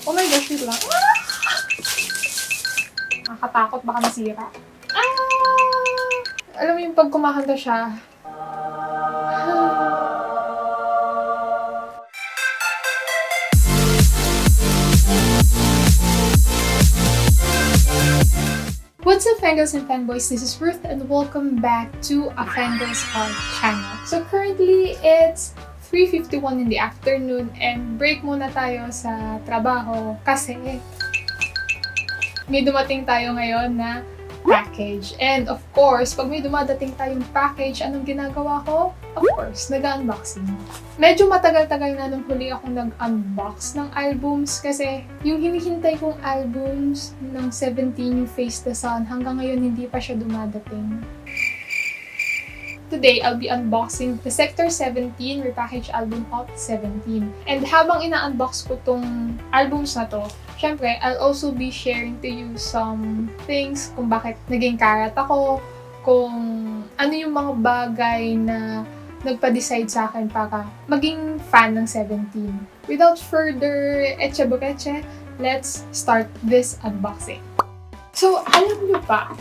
Oh my gosh, wait lang. Nakakatakot, baka masira. Alam mo yung pag kumakanta siya. What's up, fangirls and fanboys? This is Ruth and welcome back to a Fangirl's Heart channel. So currently, it's 3:51 in the afternoon and break muna tayo sa trabaho kasi may dumating tayo ngayon na package. And of course, pag may dumadating tayong package, anong ginagawa ko? Of course, nag-unboxing. Medyo matagal-tagal na nung huli akong nag-unbox ng albums kasi yung hinihintay kong albums ng 17, yung Face the Sun, hanggang ngayon hindi pa siya dumadating. Today, I'll be unboxing the Sector 17 repackaged album of 17. And habang ina-unbox ko tong albums na to, syempre, I'll also be sharing to you some things kung bakit naging Carat ako, kung ano yung mga bagay na nagpa-decide sa akin para maging fan ng 17. Without further etche-bokeche, let's start this unboxing. So, alam nyo ba,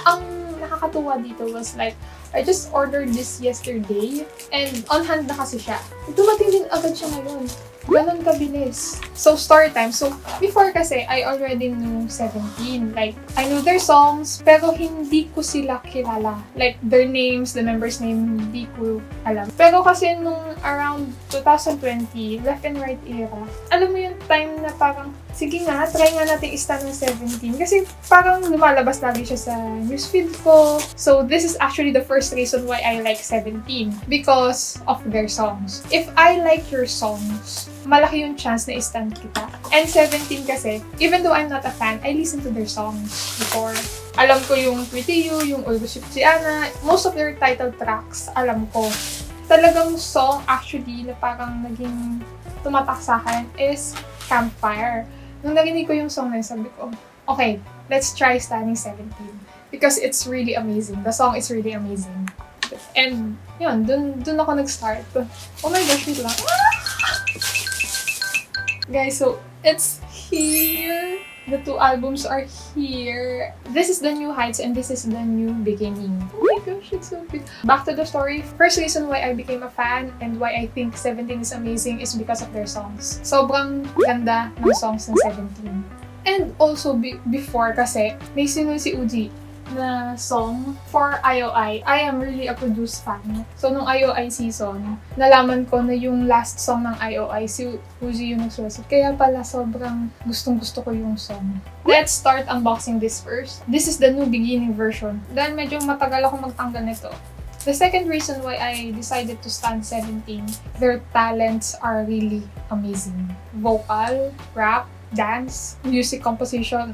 ang nakakatuwa dito was like, I just ordered this yesterday and on hand na kasi siya. Dumating din agad siya ngayon. Ganon kabilis. So, story time. So, before kasi, I already knew 17. Like, I knew their songs, pero hindi ko sila kilala. Like, their names, the members' name, hindi ko alam. Pero kasi nung around 2020, left and right era, alam mo yung time na parang, sige nga, try nga natin i-stan ng 17. Kasi parang lumalabas lagi siya sa newsfeed ko. So, this is actually the first reason why I like 17. Because of their songs. If I like your songs, malaki yung chance na i-stan kita. And 17 kasi, even though I'm not a fan, I listen to their songs before. Alam ko yung Pretty You, yung Ulguship si Ana, most of their title tracks, alam ko. Talagang song actually na parang naging tumatak sa akin is Campfire. Nung narinig ko yung song na yun, sabi ko, okay, let's try standing 17. Because it's really amazing. The song is really amazing. And yun, dun ako nag-start. Oh my gosh, wait lang. Guys, so it's here. The two albums are here. This is the new heights and this is the new beginning. Oh my gosh, it's so good. Back to the story. First reason why I became a fan and why I think 17 is amazing is because of their songs. Sobrang ganda ng songs ng 17. And also before kasi, may sinun si Uji na song for IOI. I am really a Produce fan. So, nung IOI season, nalaman ko na yung last song ng IOI, si Uzi yung nagsulat. Kaya pala, sobrang gustong-gusto ko yung song. Let's start unboxing this first. This is the new beginning version. Dahil medyo matagal ako magtanggal nito. The second reason why I decided to stan 17, their talents are really amazing. Vocal, rap, dance, music composition,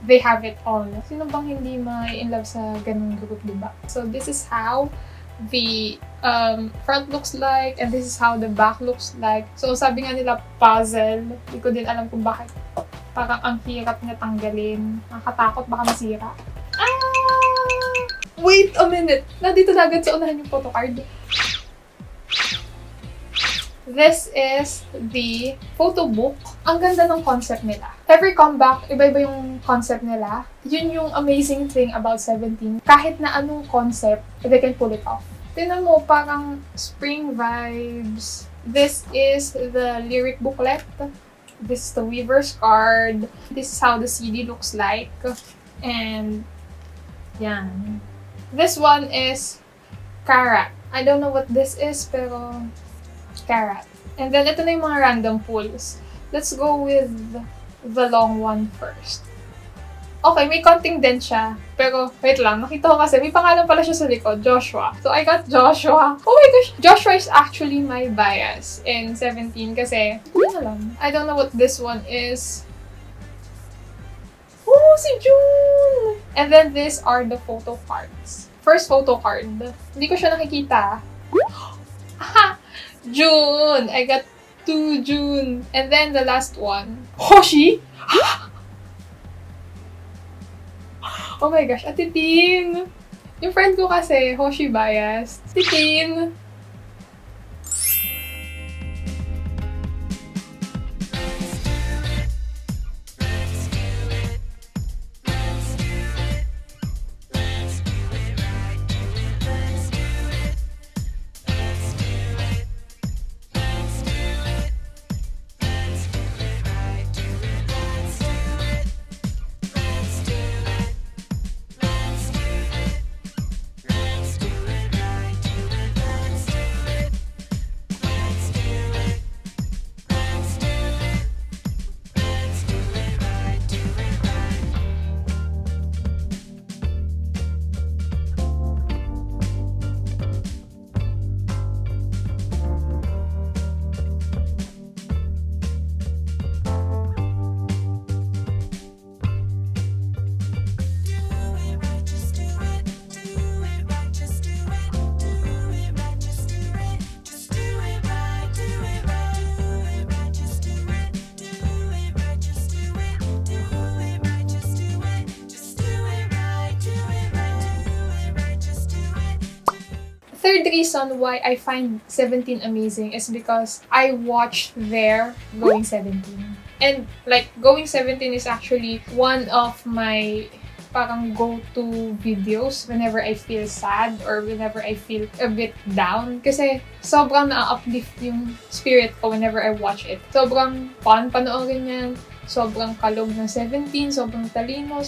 they have it all. Sino bang hindi ma-in-love sa ganung group, diba? So this is how the front looks like and this is how the back looks like. So sabi nga nila puzzle. Hindi ko din alam kung bakit. Parang ang hirap niya tanggalin. Nakakatakot, baka masira. Wait a minute! Nandito na agad sa unahan yung photocard. This is the photo book. Ang ganda ng concept nila. Every comeback, iba-iba yung concept nila. Yun yung amazing thing about 17. Kahit na anong concept, they can pull it off. Tingnan mo, parang spring vibes. This is the lyric booklet. This is the weaver's card. This is how the CD looks like. And, yan. This one is Carat. I don't know what this is, pero Carat. And then, ito na yung mga random pulls. Let's go with the long one first. Okay, may konting dent siya. Pero, wait lang. Nakita ko kasi, may pangalan pala siya sa likod. Joshua. So, I got Joshua. Oh my gosh! Joshua is actually my bias in 17 kasi, hindi ko alam. I don't know what this one is. Oh, si June! And then, these are the photo cards. First photo card. Hindi ko siya nakikita. Aha! June! I got 2 June. And then the last one. Hoshi! Oh my gosh, Ate Ting! Yung friend ko kasi, Hoshi bias. Si Ting! third reason why I find 17 amazing is because I watched their Going 17. And like, Going 17 is actually one of my parang go-to videos whenever I feel sad or whenever I feel a bit down. Kasi sobrang na-uplift yung spirit ko whenever I watch it. Sobrang fun panoorin yan. Sobrang kalog ng 17, sobrang talino,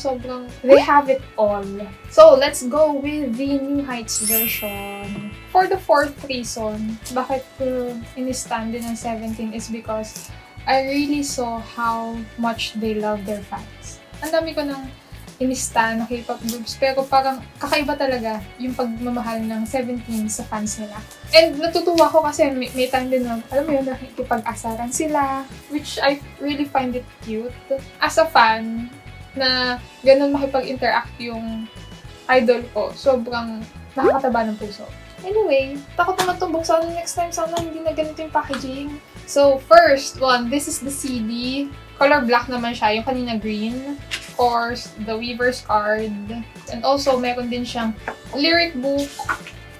they have it all. So, let's go with the New Heights version. For the fourth reason, bakit ko in-stand din ng 17 is because I really saw how much they love their fans. Ang dami ko ng in-stand na K-pop groups, pero parang kakaiba talaga yung pagmamahal ng 17 sa fans nila. And natutuwa ko kasi may time din na, alam mo yun, nakikipag-asaran sila, which I really find it cute. As a fan, na ganun makipag-interact yung idol ko, sobrang nakakataba ng puso. Anyway, takot naman itong buksan next time. Sana hindi na ganito yung packaging. So, first one, this is the CD. Color black naman siya, yung kanina green. Of course, the Weaver's card. And also, meron din siyang lyric book.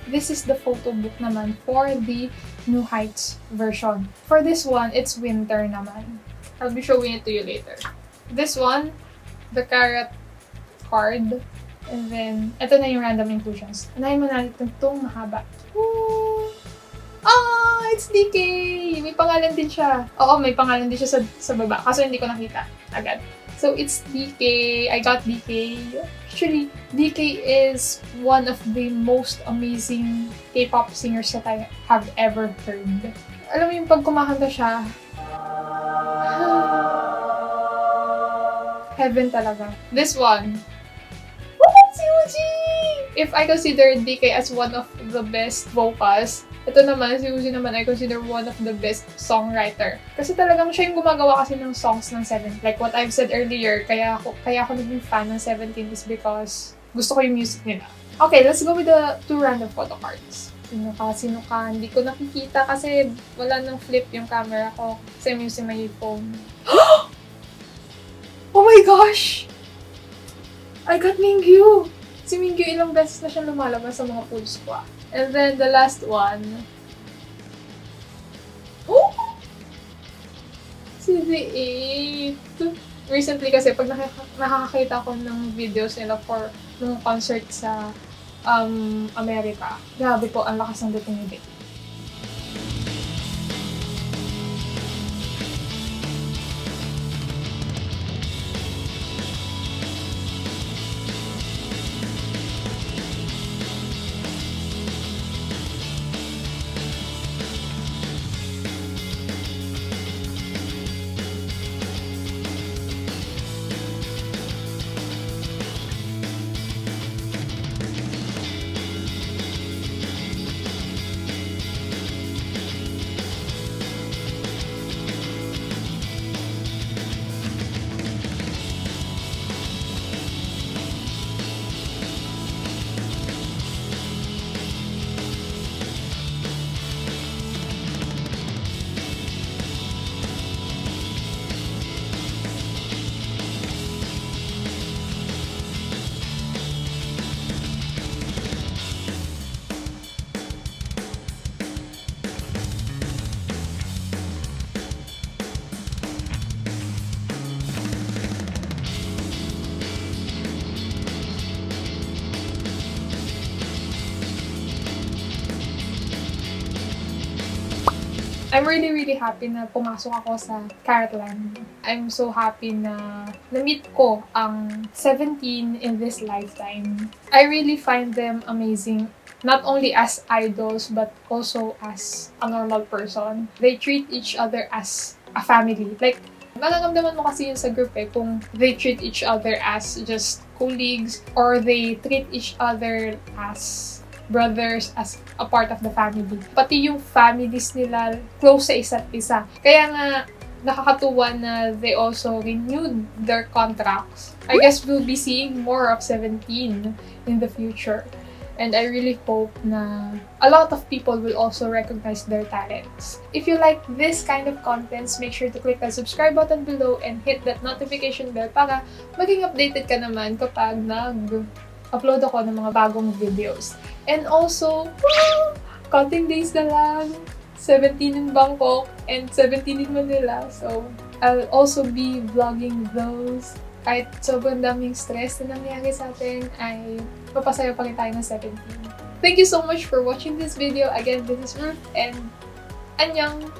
This is the photo book naman for the New Heights version. For this one, it's winter naman. I'll be showing it to you later. This one, the Carat card. And then, ito na yung random inclusions. Anayin mo natin itong mahaba. Ooh! Ah! It's DK! May pangalan din siya. Oo, may pangalan din siya sa baba. Kaso hindi ko nakita agad. So, it's DK. I got DK. Actually, DK is one of the most amazing K-pop singers that I have ever heard. Alam mo yung pag kumakanta siya, heaven talaga. This one. If I consider DK as one of the best vocals, ito naman, si Uzi naman, I consider one of the best songwriter. Kasi talagang siya yung gumagawa kasi ng songs ng 7. Like what I've said earlier, kaya ako naging fan ng 17 is because gusto ko yung music nila. Okay, let's go with the 2 random photo cards. Sino ka? Hindi ko nakikita kasi wala nang flip yung camera ko. Kasi I'm using my phone. Oh my gosh! I got Mingyu! Si Mingyu ilang beses na siyang lumalabas sa mga pools ko. And then the last one. Oh! Si The8. Recently kasi pag nakakakita ko ng videos nila for nung concert sa America, grabe po, ang lakas ng dating ni The8. I'm really happy na pumasok ako sa Carat Land. I'm so happy na na-meet ko ang 17 in this lifetime. I really find them amazing, not only as idols but also as a normal person. They treat each other as a family. Like, nararamdaman mo kasi yun sa group kung they treat each other as just colleagues or they treat each other as brothers, as a part of the family. Pati yung families nila close sa isa't isa. Kaya nga, nakakatuwa na they also renewed their contracts. I guess we'll be seeing more of 17 in the future. And I really hope na a lot of people will also recognize their talents. If you like this kind of contents, make sure to click the subscribe button below and hit that notification bell para maging updated ka naman kapag nag-upload ako ng mga bagong videos. And also, counting days na lang. 17 in Bangkok and 17 in Manila. So, I'll also be vlogging those. Kahit sobrang daming stress na nangyari sa atin, ay papasaya pa rin tayo ng 17. Thank you so much for watching this video. Again, this is Ruth and annyeong!